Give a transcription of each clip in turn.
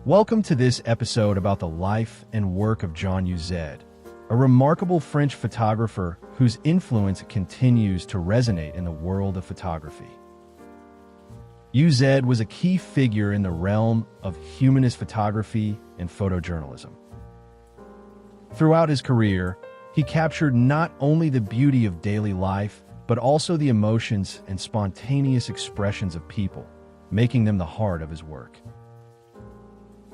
Welcome to this episode about the life and work of Jean Dieuzaide, a remarkable French photographer whose influence continues to resonate in the world of photography. Dieuzaide was a key figure in the realm of humanist photography and photojournalism. Throughout his career, he captured not only the beauty of daily life, but also the emotions and spontaneous expressions of people, making them the heart of his work.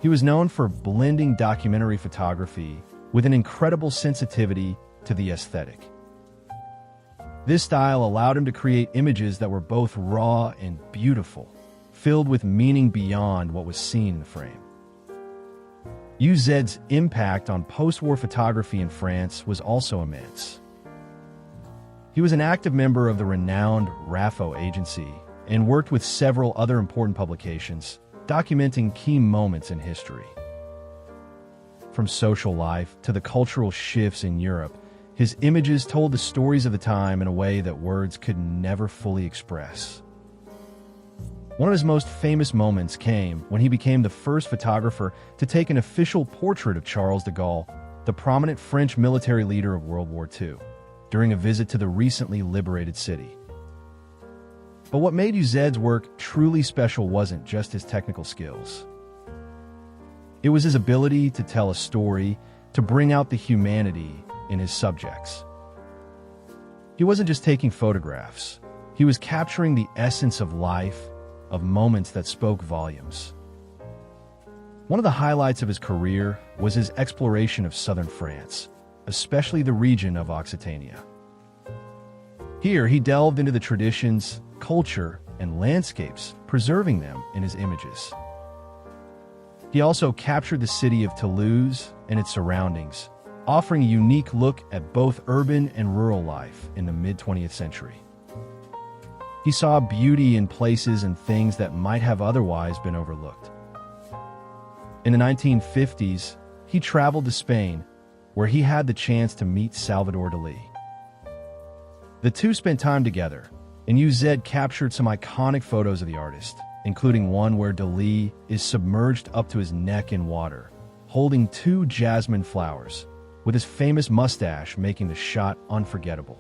He was known for blending documentary photography with an incredible sensitivity to the aesthetic. This style allowed him to create images that were both raw and beautiful, filled with meaning beyond what was seen in the frame. Dieuzade's impact on post-war photography in France was also immense. He was an active member of the renowned RAFO agency and worked with several other important publications, documenting key moments in history. From social life to the cultural shifts in Europe, his images told the stories of the time in a way that words could never fully express. One of his most famous moments came when he became the first photographer to take an official portrait of Charles de Gaulle, the prominent French military leader of World War II, during a visit to the recently liberated city. But what made Dieuzade's work truly special wasn't just his technical skills. It was his ability to tell a story, to bring out the humanity in his subjects. He wasn't just taking photographs. He was capturing the essence of life, of moments that spoke volumes. One of the highlights of his career was his exploration of southern France, especially the region of Occitania. Here, he delved into the traditions, culture, and landscapes, preserving them in his images. He also captured the city of Toulouse and its surroundings, offering a unique look at both urban and rural life in the mid-20th century. He saw beauty in places and things that might have otherwise been overlooked. In the 1950s, he traveled to Spain, where he had the chance to meet Salvador Dalí. The two spent time together, and Dieuzaide captured some iconic photos of the artist, including one where Dalí is submerged up to his neck in water, holding two jasmine flowers, with his famous mustache making the shot unforgettable.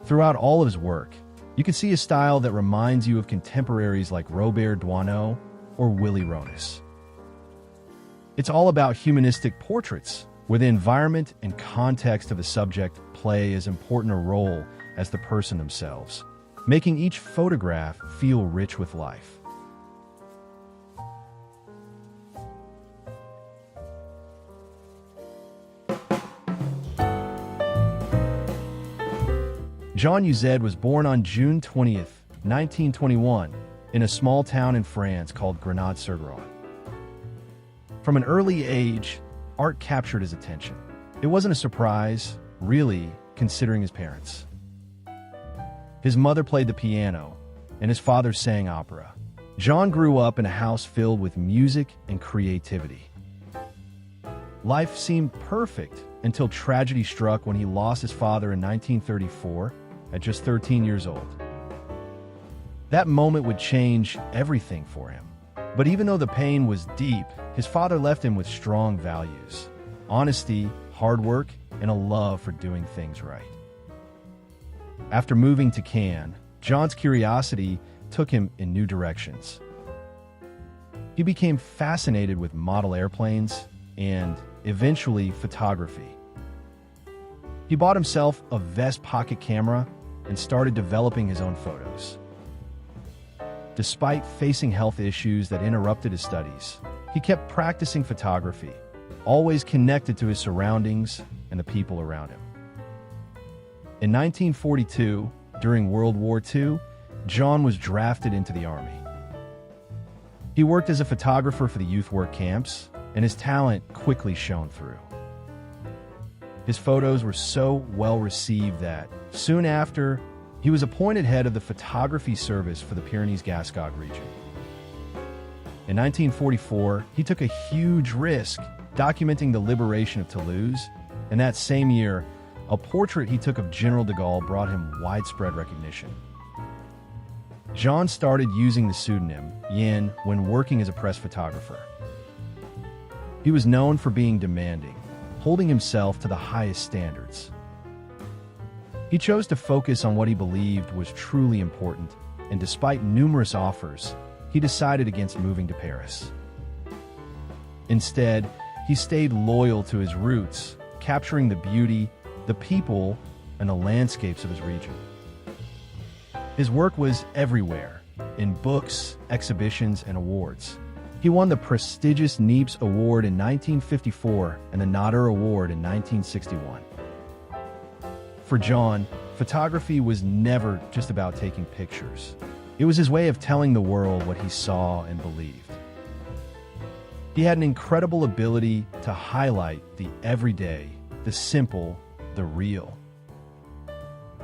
Throughout all of his work, you can see a style that reminds you of contemporaries like Robert Doisneau or Willy Ronis. It's all about humanistic portraits, where the environment and context of the subject play as important a role as the person themselves, making each photograph feel rich with life. Jean Dieuzaide was born on June 20th, 1921, in a small town in France called Grenade-sur-Garonne. From an early age, art captured his attention. It wasn't a surprise, really, considering his parents. His mother played the piano, and his father sang opera. Jean grew up in a house filled with music and creativity. Life seemed perfect until tragedy struck when he lost his father in 1934 at just 13 years old. That moment would change everything for him. But even though the pain was deep, his father left him with strong values: honesty, hard work, and a love for doing things right. After moving to Cannes, Jean's curiosity took him in new directions. He became fascinated with model airplanes and, eventually, photography. He bought himself a vest pocket camera and started developing his own photos. Despite facing health issues that interrupted his studies, he kept practicing photography, always connected to his surroundings and the people around him. In 1942, during World War II, Jean was drafted into the army. He worked as a photographer for the youth work camps, and his talent quickly shone through. His photos were so well received that, soon after, he was appointed head of the photography service for the Pyrenees-Gascogne region. In 1944, he took a huge risk documenting the liberation of Toulouse, and that same year, a portrait he took of General de Gaulle brought him widespread recognition. Jean started using the pseudonym Yin when working as a press photographer. He was known for being demanding, holding himself to the highest standards. He chose to focus on what he believed was truly important, and despite numerous offers, he decided against moving to Paris. Instead, he stayed loyal to his roots, capturing the beauty, the people, and the landscapes of his region. His work was everywhere, in books, exhibitions, and awards. He won the prestigious Niepce Award in 1954 and the Nader Award in 1961. For Jean, photography was never just about taking pictures. It was his way of telling the world what he saw and believed. He had an incredible ability to highlight the everyday, the simple, the real.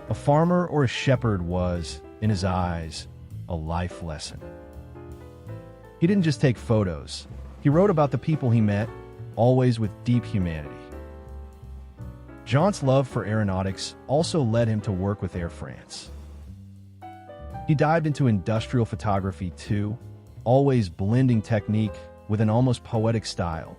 A farmer or a shepherd was, in his eyes, a life lesson. He didn't just take photos. He wrote about the people he met, always with deep humanity. Jean's love for aeronautics also led him to work with Air France. He dived into industrial photography too, always blending technique with an almost poetic style.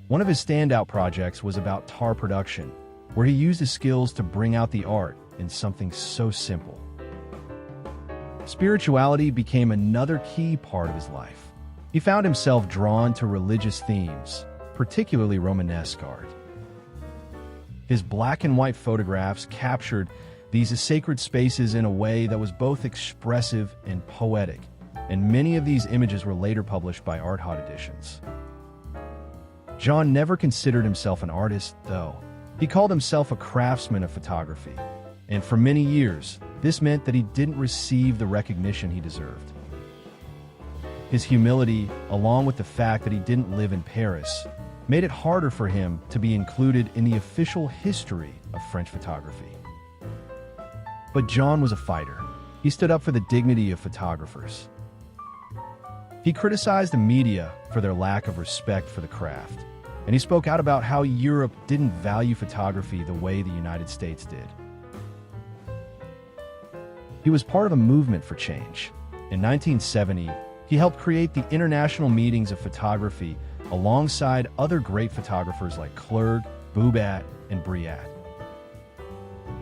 One of his standout projects was about tar production, where he used his skills to bring out the art in something so simple. Spirituality became another key part of his life. He found himself drawn to religious themes, particularly Romanesque art. His black and white photographs captured these sacred spaces in a way that was both expressive and poetic, and many of these images were later published by Art Hot Editions. Jean never considered himself an artist, though. He called himself a craftsman of photography, and for many years, this meant that he didn't receive the recognition he deserved. His humility, along with the fact that he didn't live in Paris, made it harder for him to be included in the official history of French photography. But Jean was a fighter. He stood up for the dignity of photographers. He criticized the media for their lack of respect for the craft, and he spoke out about how Europe didn't value photography the way the United States did. He was part of a movement for change. In 1970, he helped create the International Meetings of Photography alongside other great photographers like Clergue, Boubat, and Briat.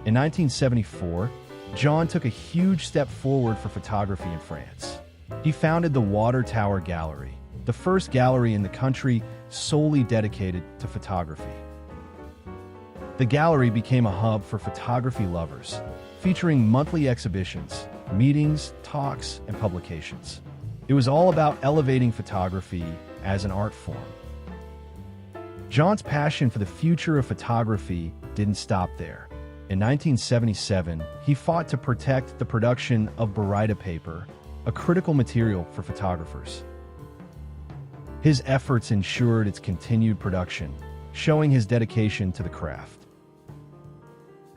In 1974, Jean took a huge step forward for photography in France. He founded the Water Tower Gallery, the first gallery in the country solely dedicated to photography. The gallery became a hub for photography lovers, featuring monthly exhibitions, meetings, talks, and publications. It was all about elevating photography as an art form. Jean's passion for the future of photography didn't stop there. In 1977, he fought to protect the production of Baryta paper, a critical material for photographers. His efforts ensured its continued production, showing his dedication to the craft.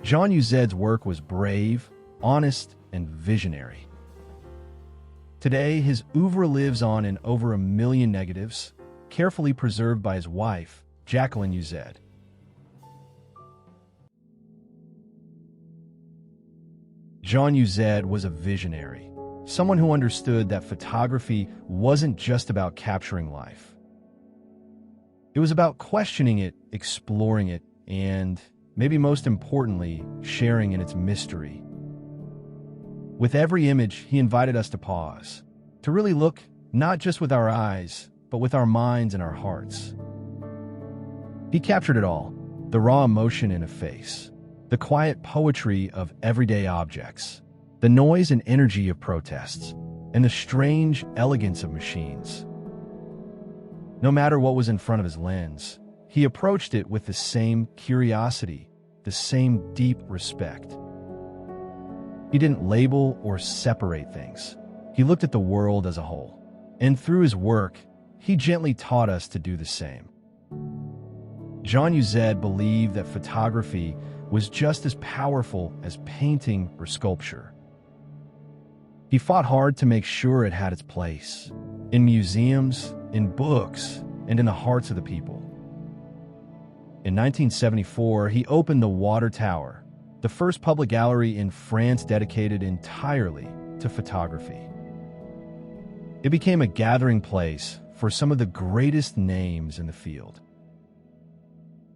Jean Dieuzade's work was brave, honest, and visionary. Today, his oeuvre lives on in over 1 million negatives, carefully preserved by his wife, Jacqueline Dieuzaide. Jean Dieuzaide was a visionary, someone who understood that photography wasn't just about capturing life. It was about questioning it, exploring it, and, maybe most importantly, sharing in its mystery. With every image, he invited us to pause, to really look not just with our eyes, but with our minds and our hearts. He captured it all, the raw emotion in a face, the quiet poetry of everyday objects, the noise and energy of protests, and the strange elegance of machines. No matter what was in front of his lens, he approached it with the same curiosity, the same deep respect. He didn't label or separate things. He looked at the world as a whole, and through his work, he gently taught us to do the same. Jean Dieuzaide believed that photography was just as powerful as painting or sculpture. He fought hard to make sure it had its place, in museums, in books, and in the hearts of the people. In 1974, he opened the Water Tower, the first public gallery in France dedicated entirely to photography. It became a gathering place for some of the greatest names in the field.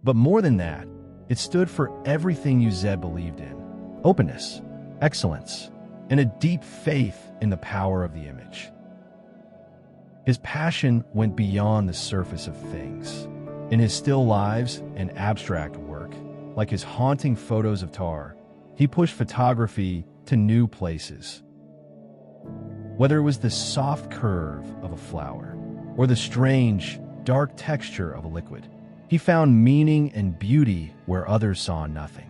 But more than that, it stood for everything Dieuzaide believed in: openness, excellence, and a deep faith in the power of the image. His passion went beyond the surface of things. In his still lives and abstract work, like his haunting photos of tar, he pushed photography to new places. Whether it was the soft curve of a flower or the strange, dark texture of a liquid, he found meaning and beauty where others saw nothing.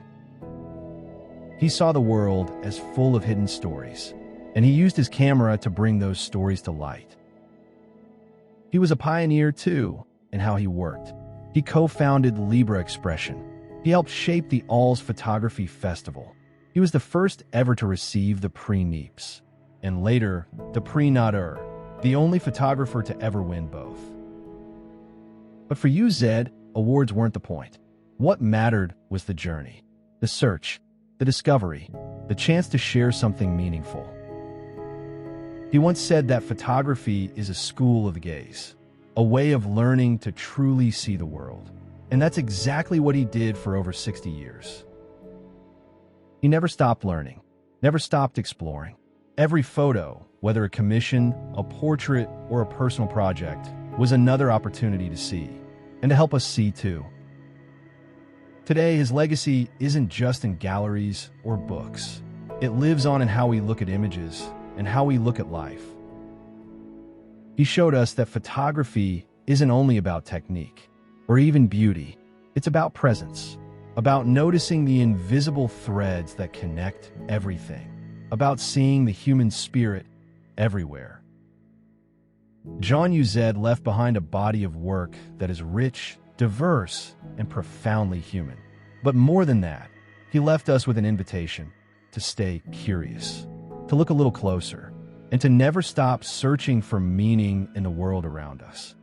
He saw the world as full of hidden stories, and he used his camera to bring those stories to light. He was a pioneer, too, in how he worked. He co-founded Libre Expression. He helped shape the Alls Photography Festival. He was the first ever to receive the Prix Niepce, and later, the Prix Nader, the only photographer to ever win both. But for Dieuzaide, awards weren't the point. What mattered was the journey, the search, the discovery, the chance to share something meaningful. He once said that photography is a school of the gaze, a way of learning to truly see the world. And that's exactly what he did for over 60 years. He never stopped learning, never stopped exploring. Every photo, whether a commission, a portrait, or a personal project, was another opportunity to see, and to help us see too. Today, his legacy isn't just in galleries or books. It lives on in how we look at images and how we look at life. He showed us that photography isn't only about technique or even beauty. It's about presence, about noticing the invisible threads that connect everything, about seeing the human spirit everywhere. Jean Dieuzaide left behind a body of work that is rich, diverse, and profoundly human. But more than that, he left us with an invitation to stay curious, to look a little closer, and to never stop searching for meaning in the world around us.